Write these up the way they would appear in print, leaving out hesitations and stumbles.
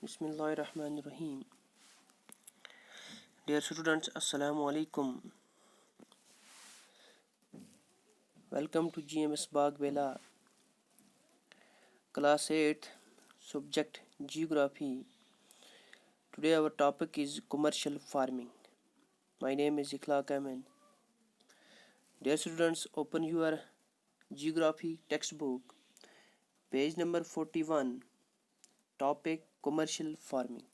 Bismillahirrahmanirrahim. Dear students, Assalamu alaikum. Welcome to GMS Bagbela, Class 8th, Subject Geography. Today our topic is commercial farming. My name is Ikhlaq Ahmed. Dear students, open your Geography textbook, page number 41, topic commercial farming.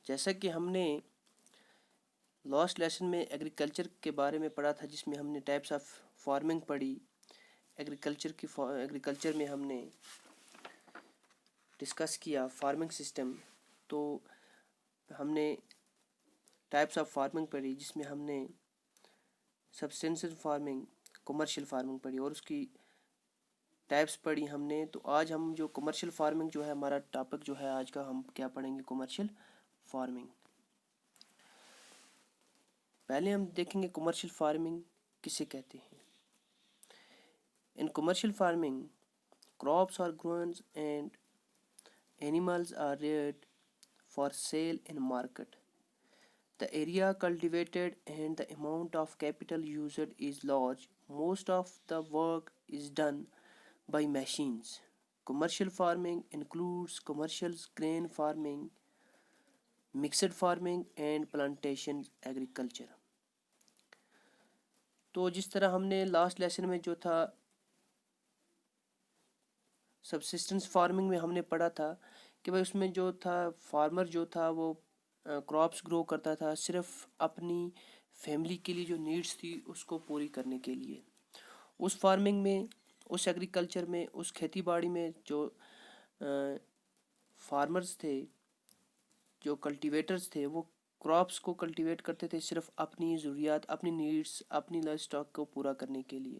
جیسا کہ ہم نے last lesson میں agriculture کے بارے میں پڑھا تھا، جس میں ہم نے ٹائپس آف فارمنگ پڑھی. ایگریکلچر میں ہم نے ڈسکس کیا فارمنگ سسٹم. تو ہم نے ٹائپس آف فارمنگ پڑھی، جس میں ہم نے سبسٹینشل فارمنگ، کمرشل فارمنگ پڑھی اور اس کی ٹائپس پڑھی ہم نے. تو آج ہم جو کمرشل فارمنگ جو ہے ہمارا ٹاپک جو ہے آج کا، ہم کیا پڑھیں گے؟ Commercial farming. پہلے ہم دیکھیں گے کمرشل فارمنگ کسے کہتے ہیں. In commercial farming crops are grown and animals are reared for sale in market. The area cultivated and the amount of capital used is large. Most of the work is done by machines. Commercial farming includes commercial grain farming, mixed farming and plantation agriculture. تو جس طرح ہم نے last lesson میں جو تھا subsistence farming میں ہم نے پڑھا تھا کہ بھائی اس میں جو تھا فارمر جو تھا وہ کراپس گرو کرتا تھا صرف اپنی فیملی کے لیے، جو نیڈس تھی اس کو پوری کرنے کے لیے. اس فارمنگ میں، اس ایگریکلچر میں، اس کھیتی باڑی میں جو فارمرز تھے، جو کلٹیویٹرز تھے، وہ کراپس کو کلٹیویٹ کرتے تھے صرف اپنی ضروریات، اپنی نیڈس، اپنی لائف اسٹاک کو پورا کرنے کے لیے.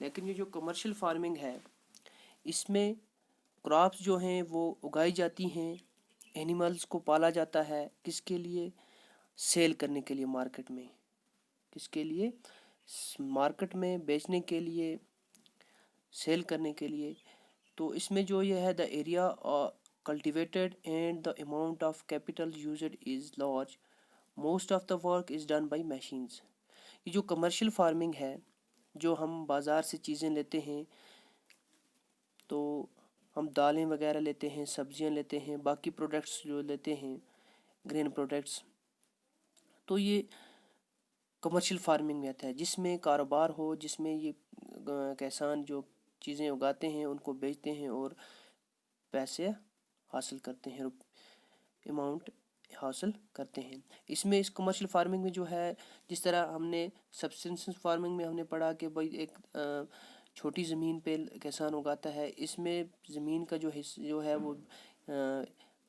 لیکن یہ جو کمرشل فارمنگ ہے، اس میں کراپس جو ہیں وہ اگائی جاتی ہیں، اینیملز کو پالا جاتا ہے. کس کے لیے؟ سیل کرنے کے لیے مارکیٹ میں. کس کے لیے؟ مارکیٹ میں بیچنے کے لیے، سیل کرنے کے لیے. تو اس میں جو یہ ہے the area cultivated and the amount of capital used is large. Most of the work is done by machines. یہ جو کمرشل فارمنگ ہے، جو ہم بازار سے چیزیں لیتے ہیں، تو ہم دالیں وغیرہ لیتے ہیں، سبزیاں لیتے ہیں، باقی پروڈکٹس جو لیتے ہیں، گرین پروڈکٹس، تو یہ کمرشل فارمنگ میں آتا ہے، جس میں کاروبار ہو، جس میں یہ کسان جو چیزیں اگاتے ہیں ان کو بیچتے ہیں اور پیسے حاصل کرتے ہیں، اماؤنٹ حاصل کرتے ہیں. اس میں اس کمرشل فارمنگ میں جو ہے، جس طرح ہم نے سبسٹینشل فارمنگ میں ہم نے پڑھا کہ بھائی ایک چھوٹی زمین پہ کسان اگاتا ہے. اس میں زمین کا جو ہے وہ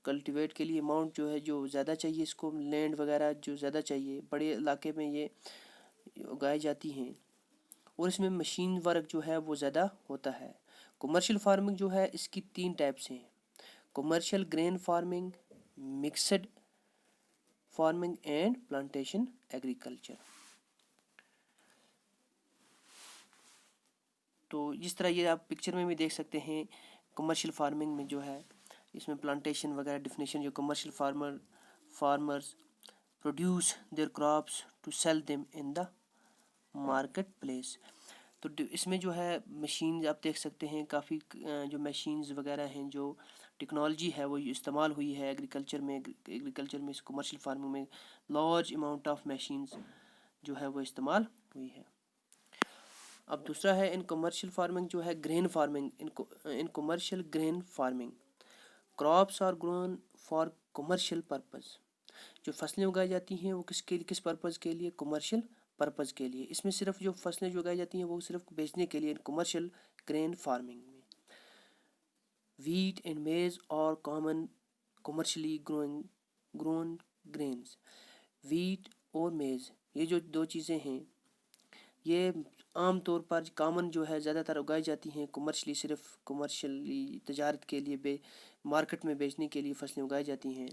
کلٹیویٹ کے لیے اماؤنٹ جو ہے، جو زیادہ چاہیے اس کو، لینڈ وغیرہ جو زیادہ چاہیے، بڑے علاقے میں یہ اگائی جاتی ہیں، اور اس میں مشین ورک جو ہے وہ زیادہ ہوتا ہے. کمرشل فارمنگ جو ہے اس کی 3 ٹائپس ہیں: commercial green farming, mixed farming and plantation agriculture. تو جس طرح یہ آپ پکچر میں بھی دیکھ سکتے ہیں، کمرشل فارمنگ میں جو ہے اس میں پلانٹیشن وغیرہ ڈیفینیشن، جو commercial farmers produce their crops to sell them in the market place. تو اس میں جو ہے مشین آپ دیکھ سکتے ہیں، کافی جو مشینز وغیرہ ہیں، جو ٹیکنالوجی ہے وہ استعمال ہوئی ہے ایگریکلچر میں. اس کمرشل فارمنگ میں لارج اماؤنٹ آف مشینز جو ہے وہ استعمال ہوئی ہے. اب دوسرا ہے ان کمرشل فارمنگ جو ہے green farming. In commercial green farming crops are grown for commercial purpose. جو فصلیں اگائی جاتی ہیں وہ کس پرپز کے لیے؟ کمرشل پرپز کے لیے. اس میں صرف جو فصلیں جو اگائی جاتی ہیں وہ صرف بیچنے کے لیے. کمرشل گرین فارمنگ میں wheat and maize are common commercially grown grains. wheat اور میز، یہ جو 2 چیزیں ہیں، یہ عام طور پر کامن جو ہے زیادہ تر اگائی جاتی ہیں کمرشلی، صرف کمرشلی تجارت کے لیے، مارکیٹ میں بیچنے کے لیے فصلیں اگائی جاتی ہیں.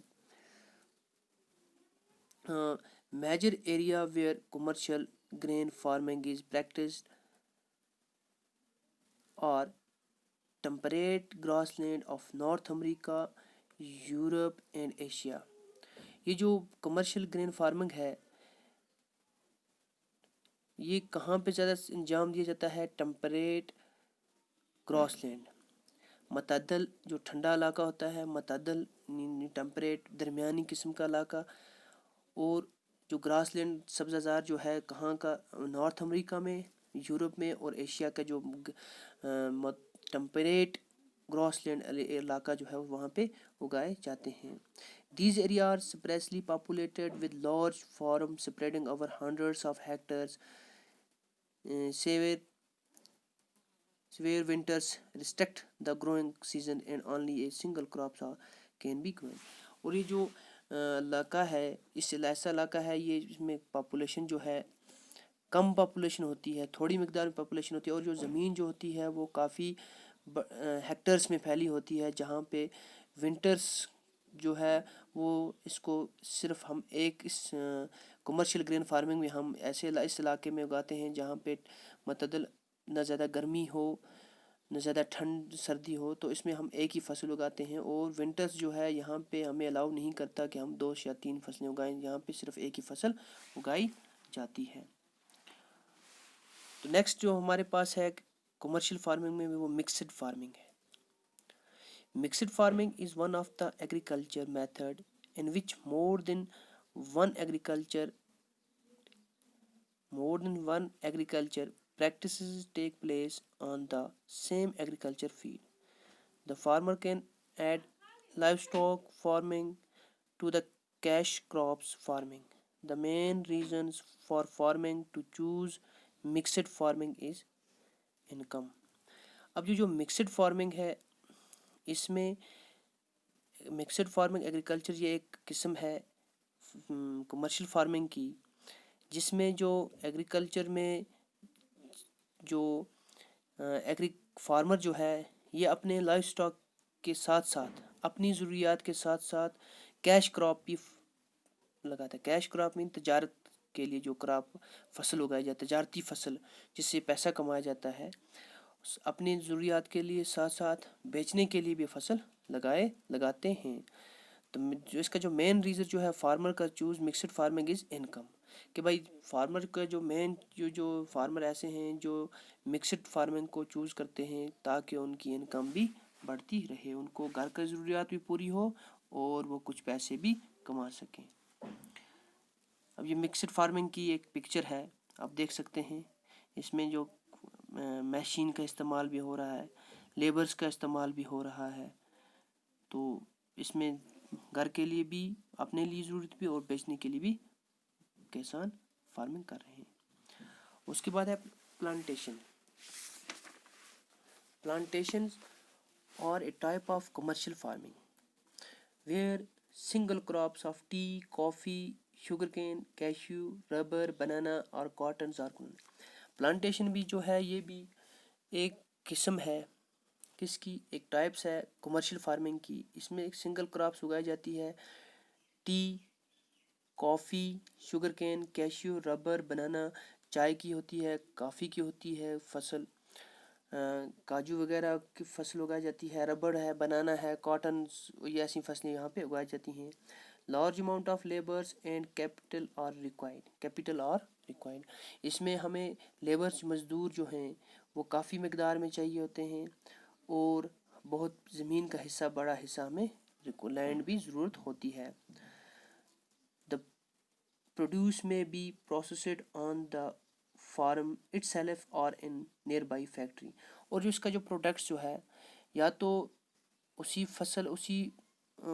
Major area where commercial grain farming is practiced are temperate grassland of North America, Europe and Asia. یہ جو کمرشل گرین فارمنگ ہے یہ کہاں پہ زیادہ انجام دیا جاتا ہے؟ ٹمپریٹ گراس لینڈ، معتدل جو ٹھنڈا علاقہ ہوتا ہے، معتدل ٹمپریٹ درمیانی قسم کا علاقہ، اور جو گراس لینڈ سبزہ زار جو ہے کہاں کا؟ نارتھ امریکہ میں، یورپ میں، اور ایشیا کا جو ٹمپریٹ گراس لینڈ علاقہ جو ہے وہاں پہ اگائے جاتے ہیں. These areas are sparsely populated with large farms spreading over hundreds of hectares, where winters restrict the growing season and only a single crop can be grown. اور یہ جو علاقہ ہے اس ایسا علاقہ ہے یہ اس میں پاپولیشن جو ہے کم پاپولیشن ہوتی ہے، تھوڑی مقدار میں پاپولیشن ہوتی ہے، اور جو زمین جو ہوتی ہے وہ کافی ہیکٹرز میں پھیلی ہوتی ہے، جہاں پہ ونٹرز جو ہے وہ اس کو صرف ہم ایک اس کمرشل گرین فارمنگ میں ہم ایسے اس علاقے میں اگاتے ہیں جہاں پہ معتدل نہ زیادہ گرمی ہو نہ زیادہ ٹھنڈ سردی ہو، تو اس میں ہم ایک ہی فصل اگاتے ہیں. اور ونٹرز جو ہے یہاں پہ ہمیں الاؤ نہیں کرتا کہ ہم 2 یا 3 فصلیں اگائیں، یہاں پہ صرف ایک ہی فصل اگائی جاتی ہے. تو نیکسٹ جو ہمارے پاس ہے کمرشل فارمنگ میں وہ مکسڈ فارمنگ ہے. Mixed farming is one of the agriculture method in which more than one agriculture practices take place on the same agriculture field. The farmer can add livestock farming to the cash crops farming. The main reasons for farming to choose mixed farming is income. اب یہ جو mixed farming ہے اس میں mixed farming agriculture یہ ایک قسم ہے commercial farming کی، جس میں جو ایگریکلچر میں جو فارمر جو ہے یہ اپنے لائف سٹاک کے ساتھ ساتھ اپنی ضروریات کے ساتھ ساتھ کیش کراپ بھی لگاتا ہے. کیش کراپ میں تجارت کے لیے جو کراپ فصل اگائی جاتی ہے، تجارتی فصل جس سے پیسہ کمایا جاتا ہے، اپنی ضروریات کے لیے ساتھ ساتھ بیچنے کے لیے بھی فصل لگاتے ہیں. تو جو اس کا جو مین ریزن جو ہے فارمر کا چوز مکسڈ فارمنگ از انکم، کہ بھائی فارمر کا جو مین جو فارمر ایسے ہیں جو مکسڈ فارمنگ کو چوز کرتے ہیں تاکہ ان کی انکم بھی بڑھتی رہے، ان کو گھر کا ضروریات بھی پوری ہو اور وہ کچھ پیسے بھی کما سکیں. اب یہ مکسڈ فارمنگ کی ایک پکچر ہے، آپ دیکھ سکتے ہیں. اس میں جو مشین کا استعمال بھی ہو رہا ہے، لیبرز کا استعمال بھی ہو رہا ہے، تو اس میں گھر کے لیے بھی اپنے لیے ضرورت بھی اور بیچنے کے لیے بھی کسان فارمنگ کر رہے ہیں. اس کے بعد ہے پلانٹیشن اور a type of commercial farming where single crops of tea, coffee, sugarcane, cashew, rubber, banana اور کاٹنز آر گرون. پلانٹیشن بھی جو ہے یہ بھی ایک قسم ہے کس کی، ایک ٹائپس ہے کمرشل فارمنگ کی. اس میں ایک سنگل کراپس اگائی جاتی ہے، T, coffee, sugarcane, cashew, rubber, بنانا، چائے کی ہوتی ہے، کافی کی ہوتی ہے فصل، کاجو وغیرہ کی فصل اگائی جاتی ہے، ربڑ ہے، بنانا ہے، کاٹن، یہ ایسی فصلیں یہاں پہ اگائی جاتی ہیں. Large amount of labours and capital are required. اس میں ہمیں لیبرز مزدور جو ہیں وہ کافی مقدار میں چاہیے ہوتے ہیں، اور بہت زمین کا حصہ، بڑا حصہ ہمیں لینڈ بھی ضرورت ہوتی ہے. The produce may be processed on the farm itself or in nearby factory. اور جو اس کا جو پروڈکٹس جو ہے یا تو اسی فصل اسی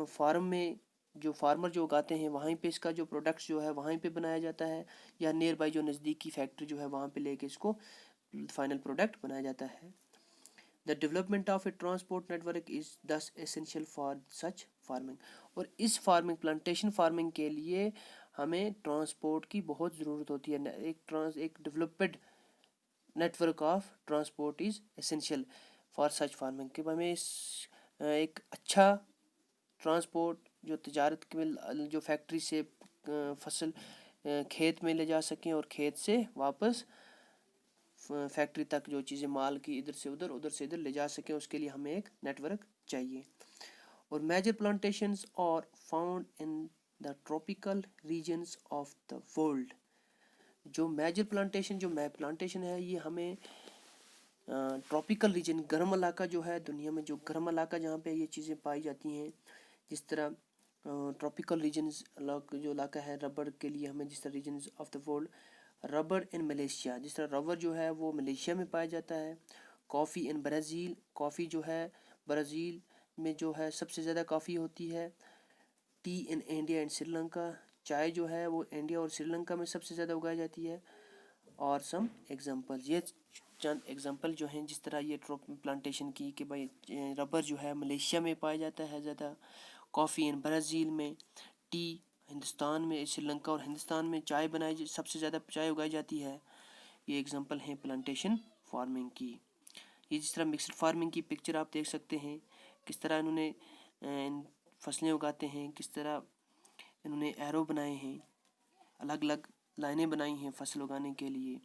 فارم میں جو فارمر جو اگاتے ہیں وہیں پہ اس کا جو پروڈکٹس جو ہے وہیں پہ بنایا جاتا ہے، یا نیئر بائی جو نزدیکی فیکٹری جو ہے وہاں پہ لے کے اس کو فائنل پروڈکٹ بنایا جاتا ہے. The development of a transport network is thus essential for such farming. اور اس فارمنگ پلانٹیشن فارمنگ کے لیے ہمیں ٹرانسپورٹ کی بہت ضرورت ہوتی ہے. ایک developed network of transport is essential for such farming, کہ ہمیں ایک اچھا ٹرانسپورٹ جو تجارت میں جو فیکٹری سے فصل کھیت میں لے جا سکیں اور کھیت سے واپس فیکٹری تک جو چیزیں مال کی ادھر سے ادھر لے جا سکیں، اس کے لیے ہمیں ایک نیٹ ورک چاہیے. اور major plantations are found in the tropical regions of the world. جو میجر پلانٹیشن ہے یہ ہمیں ٹراپیکل ریجن، گرم علاقہ جو ہے دنیا میں، جو گرم علاقہ جہاں پہ یہ چیزیں پائی جاتی ہیں، جس طرح ٹراپیکل ریجنز جو علاقہ ہے ربڑ کے لیے، ہمیں جس طرح regions of the world, rubber in Malaysia, جس طرح ربڑ جو ہے وہ ملیشیا میں پایا جاتا ہے. کافی ان برازیل، کافی جو ہے برازیل میں جو ہے سب سے زیادہ کافی ہوتی ہے. T in India and Sri Lanka, چائے جو ہے وہ انڈیا اور سری لنکا میں سب سے زیادہ اگائی جاتی ہے. اور سم ایگزامپل، یہ چند ایگزامپل جو ہیں جس طرح یہ پلانٹیشن کی کہ بھائی ربر جو ہے ملیشیا میں پایا جاتا ہے زیادہ، کافی ان برازیل میں، ٹی ہندوستان میں، سری لنکا اور ہندوستان میں چائے سب سے زیادہ چائے اگائی جاتی ہے. یہ ایگزامپل ہیں پلانٹیشن فارمنگ کی. یہ جس طرح مکسڈ فارمنگ کی پکچر آپ دیکھ سکتے ہیں، کس طرح انہوں نے فصلیں اگاتے ہیں، کس طرح انہوں نے ایرو بنائے ہیں، الگ الگ لائنیں بنائی ہیں فصل اگانے کے لیے.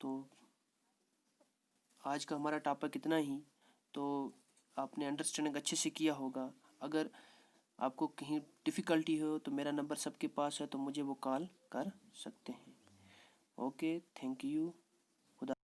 تو آج کا ہمارا ٹاپک اتنا ہی. تو آپ نے انڈرسٹینڈنگ اچھے سے کیا ہوگا. اگر آپ کو کہیں ڈیفیکلٹی ہو تو میرا نمبر سب کے پاس ہے، تو مجھے وہ کال کر سکتے ہیں. Okay, thank you.